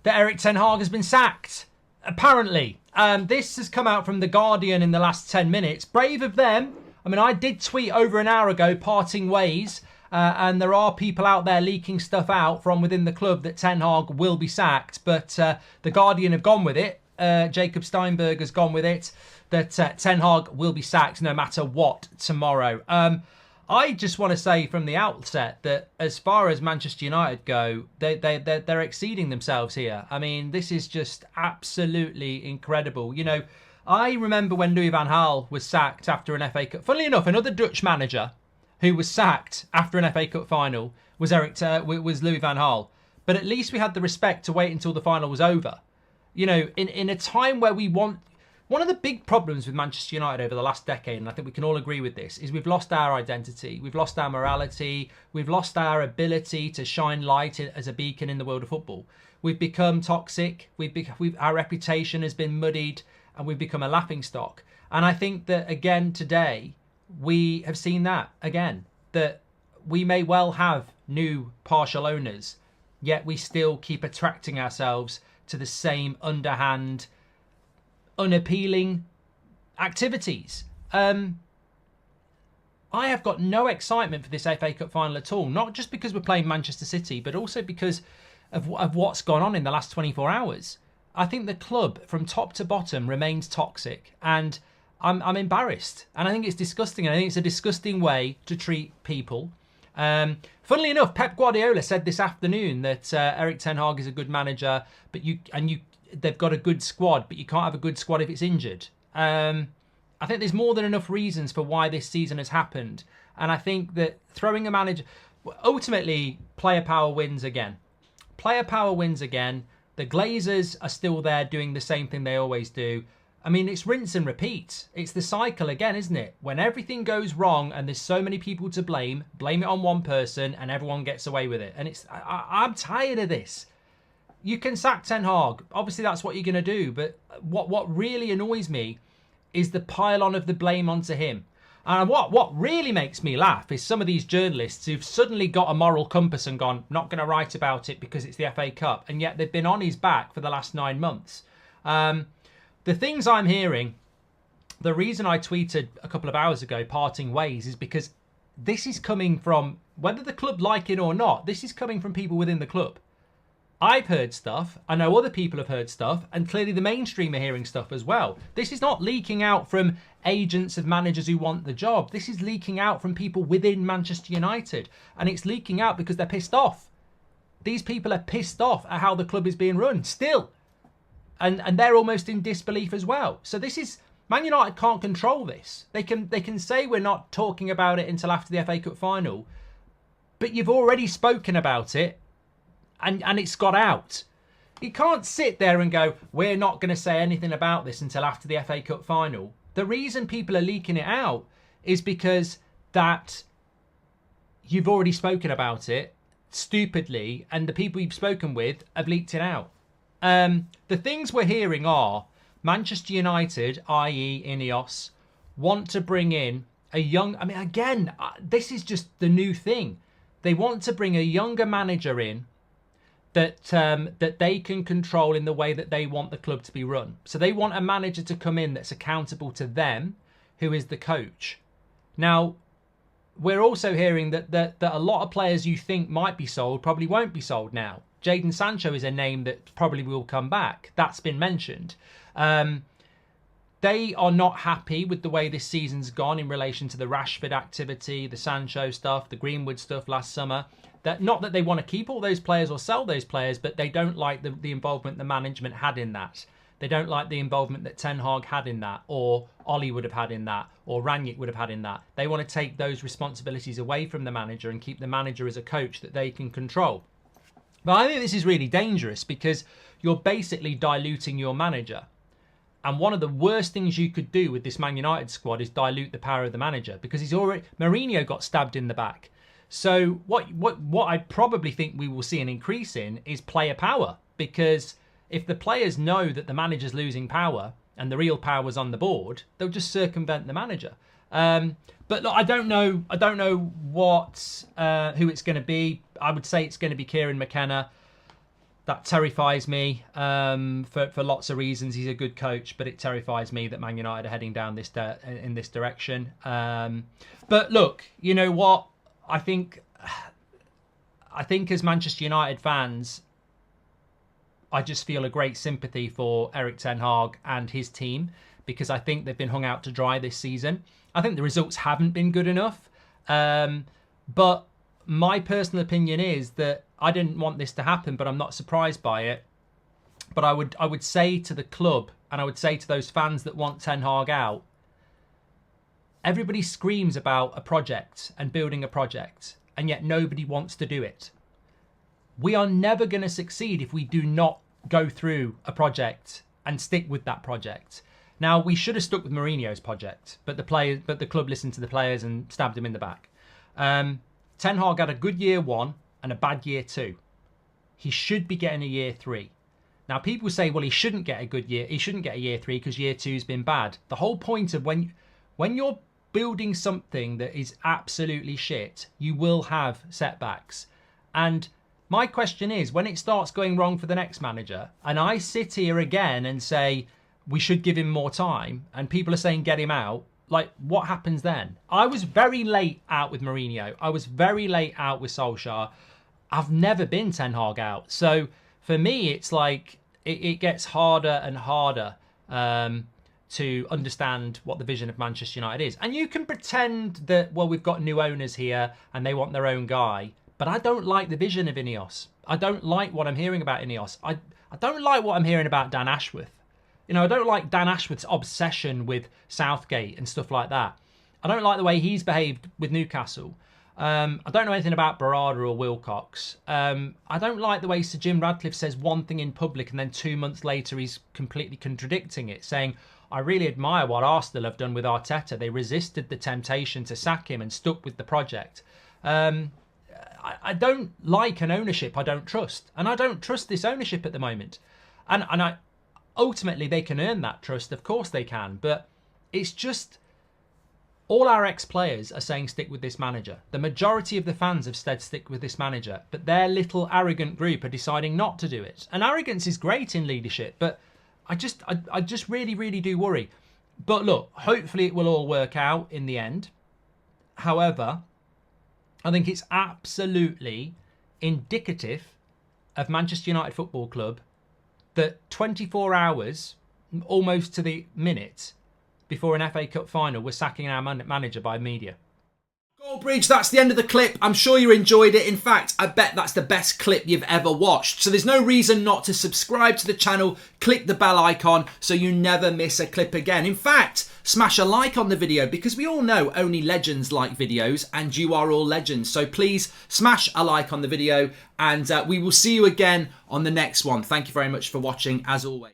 that Erik ten Hag has been sacked. Apparently. This has come out from The Guardian in the last 10 minutes. Brave of them. I mean, I did tweet over an hour ago, parting ways. And there are people out there leaking stuff out from within the club that Ten Hag will be sacked. But The Guardian have gone with it. Jacob Steinberg has gone with it. That Ten Hag will be sacked no matter what tomorrow. I just want to say from the outset that as far as Manchester United go, they're exceeding themselves here. I mean, this is just absolutely incredible. You know, I remember when Louis van Gaal was sacked after an FA Cup. Funnily enough, another Dutch manager who was sacked after an FA Cup final was Louis van Gaal. But at least we had the respect to wait until the final was over. You know, in a time where we want... One of the big problems with Manchester United over the last decade, and I think we can all agree with this, is we've lost our identity, we've lost our morality, we've lost our ability to shine light as a beacon in the world of football. We've become toxic, our reputation has been muddied, and we've become a laughingstock. And I think that, again, today, we have seen that again, that we may well have new partial owners, yet we still keep attracting ourselves to the same underhand, unappealing activities. I have got no excitement for this FA Cup final at all, not just because we're playing Manchester City, but also because of what's gone on in the last 24 hours. I think the club from top to bottom remains toxic, and I'm embarrassed, and I think it's disgusting, and I think it's a disgusting way to treat people. Funnily enough, Pep Guardiola said this afternoon that Erik ten Hag is a good manager, but they've got a good squad, but you can't have a good squad if it's injured. I think there's more than enough reasons for why this season has happened. And I think that throwing a manager... Ultimately, player power wins again. Player power wins again. The Glazers are still there doing the same thing they always do. I mean, it's rinse and repeat. It's the cycle again, isn't it? When everything goes wrong and there's so many people to blame it on one person and everyone gets away with it. And I'm tired of this. You can sack Ten Hag. Obviously, that's what you're going to do. But what really annoys me is the pile-on of the blame onto him. And what really makes me laugh is some of these journalists who've suddenly got a moral compass and gone, not going to write about it because it's the FA Cup. And yet they've been on his back for the last 9 months. The things I'm hearing, the reason I tweeted a couple of hours ago, parting ways, is because this is coming from, whether the club like it or not, this is coming from people within the club. I've heard stuff, I know other people have heard stuff, and clearly the mainstream are hearing stuff as well. This is not leaking out from agents of managers who want the job. This is leaking out from people within Manchester United. And it's leaking out because they're pissed off. These people are pissed off at how the club is being run, still. And they're almost in disbelief as well. So this is... Man United can't control this. They can say we're not talking about it until after the FA Cup final, but you've already spoken about it. And it's got out. You can't sit there and go, we're not going to say anything about this until after the FA Cup final. The reason people are leaking it out is because that you've already spoken about it stupidly, and the people you've spoken with have leaked it out. The things we're hearing are Manchester United, i.e. Inos, want to bring in a young... I mean, again, this is just the new thing. They want to bring a younger manager in that they can control in the way that they want the club to be run. So they want a manager to come in that's accountable to them, who is the coach. Now, we're also hearing that a lot of players you think might be sold probably won't be sold now. Jadon Sancho is a name that probably will come back. That's been mentioned. They are not happy with the way this season's gone in relation to the Rashford activity, the Sancho stuff, the Greenwood stuff last summer. Not that they want to keep all those players or sell those players, but they don't like the involvement the management had in that. They don't like the involvement that Ten Hag had in that, or Ollie would have had in that, or Rangnick would have had in that. They want to take those responsibilities away from the manager and keep the manager as a coach that they can control. But I think this is really dangerous because you're basically diluting your manager. And one of the worst things you could do with this Man United squad is dilute the power of the manager, because Mourinho got stabbed in the back. So what I probably think we will see an increase in is player power, because if the players know that the manager's losing power and the real power was on the board, they'll just circumvent the manager. But look, I don't know who it's going to be. I would say it's going to be Kieran McKenna. That terrifies me for lots of reasons. He's a good coach, but it terrifies me that Man United are heading down in this direction. But look, you know what? I think as Manchester United fans, I just feel a great sympathy for Erik ten Hag and his team, because I think they've been hung out to dry this season. I think the results haven't been good enough. But my personal opinion is that I didn't want this to happen, but I'm not surprised by it. But I would say to the club, and I would say to those fans that want Ten Hag out, everybody screams about a project and building a project, and yet nobody wants to do it. We are never going to succeed if we do not go through a project and stick with that project. Now, we should have stuck with Mourinho's project, but the club listened to the players and stabbed him in the back. Ten Hag had a good year 1 and a bad year 2. He should be getting a year 3. Now, people say, well, he shouldn't get a year 3 because year 2's been bad. The whole point of when you're building something that is absolutely shit, you will have setbacks. And my question is, when it starts going wrong for the next manager, and I sit here again and say we should give him more time, and people are saying get him out, like, what happens then? I was very late out with Mourinho. I was very late out with Solskjaer. I've never been Ten Hag out. So for me, it's like it gets harder and harder to understand what the vision of Manchester United is. And you can pretend that, well, we've got new owners here and they want their own guy. But I don't like the vision of Inos. I don't like what I'm hearing about Inos. I don't like what I'm hearing about Dan Ashworth. You know, I don't like Dan Ashworth's obsession with Southgate and stuff like that. I don't like the way he's behaved with Newcastle. I don't know anything about Barada or Wilcox. I don't like the way Sir Jim Radcliffe says one thing in public and then 2 months later he's completely contradicting it, saying, I really admire what Arsenal have done with Arteta. They resisted the temptation to sack him and stuck with the project. I don't like an ownership I don't trust. And I don't trust this ownership at the moment. And ultimately, they can earn that trust. Of course they can. But it's just, all our ex-players are saying stick with this manager. The majority of the fans have said stick with this manager. But their little arrogant group are deciding not to do it. And arrogance is great in leadership. But I just really, really do worry. But look, hopefully it will all work out in the end. However, I think it's absolutely indicative of Manchester United Football Club that 24 hours, almost to the minute, before an FA Cup final, we're sacking our manager by media. Goldbridge, that's the end of the clip. I'm sure you enjoyed it. In fact, I bet that's the best clip you've ever watched. So there's no reason not to subscribe to the channel, click the bell icon so you never miss a clip again. In fact, smash a like on the video because we all know only legends like videos and you are all legends. So please smash a like on the video and we will see you again on the next one. Thank you very much for watching as always.